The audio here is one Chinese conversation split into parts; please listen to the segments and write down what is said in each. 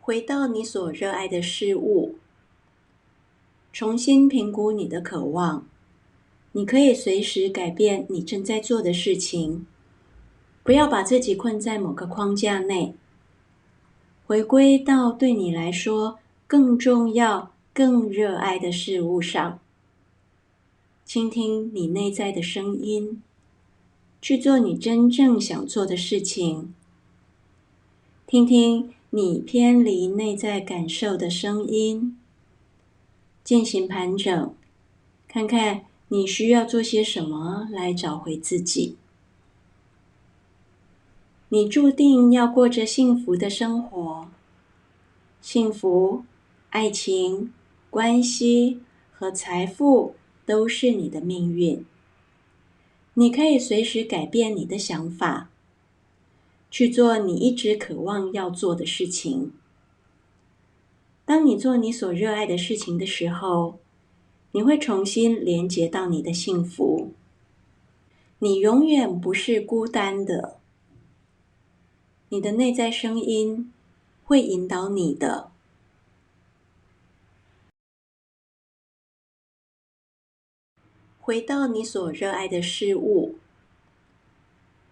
回到你所热爱的事物，重新评估你的渴望。你可以随时改变你正在做的事情，不要把自己困在某个框架内，回归到对你来说更重要、更热爱的事物上。倾听你内在的声音，去做你真正想做的事情。听听你偏离内在感受的声音，进行盘整，看看你需要做些什么来找回自己。你注定要过着幸福的生活，幸福、爱情、关系和财富都是你的命运。你可以随时改变你的想法，去做你一直渴望要做的事情。当你做你所热爱的事情的时候，你会重新连接到你的幸福。你永远不是孤单的，你的内在声音会引导你的。回到你所热爱的事物，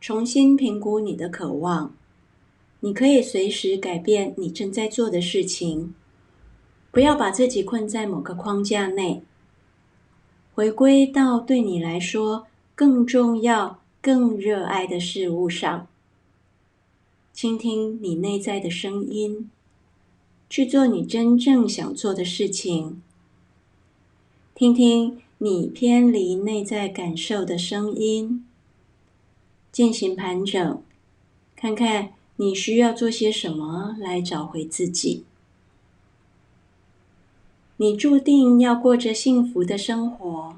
重新评估你的渴望。你可以随时改变你正在做的事情，不要把自己困在某个框架内，回归到对你来说更重要、更热爱的事物上。倾听你内在的声音，去做你真正想做的事情。听听你偏离内在感受的声音，进行盘整，看看你需要做些什么来找回自己。你注定要过着幸福的生活，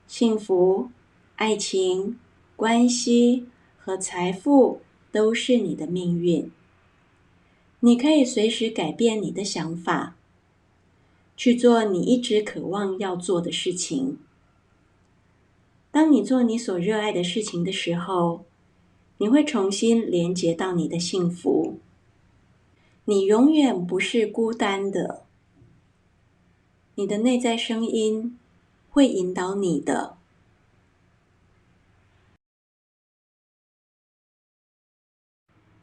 幸福、爱情、关系和财富都是你的命运。你可以随时改变你的想法，去做你一直渴望要做的事情。当你做你所热爱的事情的时候，你会重新连接到你的幸福。你永远不是孤单的，你的内在声音会引导你的。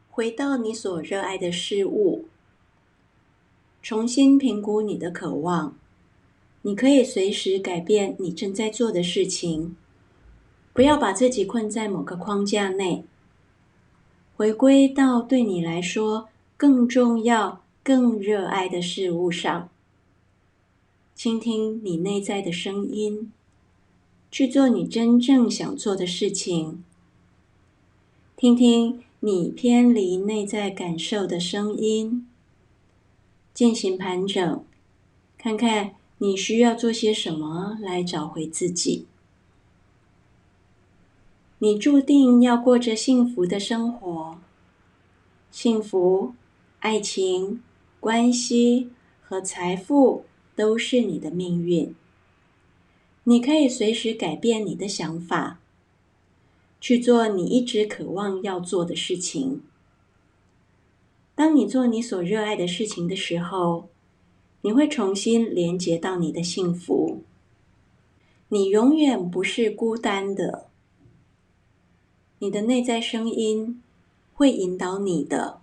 回到你所热爱的事物，重新评估你的渴望。你可以随时改变你正在做的事情，不要把自己困在某个框架内，回归到对你来说更重要、更热爱的事物上。倾听你内在的声音，去做你真正想做的事情。听听你偏离内在感受的声音，进行盘整，看看你需要做些什么来找回自己。你注定要过着幸福的生活，幸福、爱情、关系和财富都是你的命运。你可以随时改变你的想法，去做你一直渴望要做的事情。当你做你所热爱的事情的时候，你会重新连接到你的幸福。你永远不是孤单的，你的内在声音会引导你的。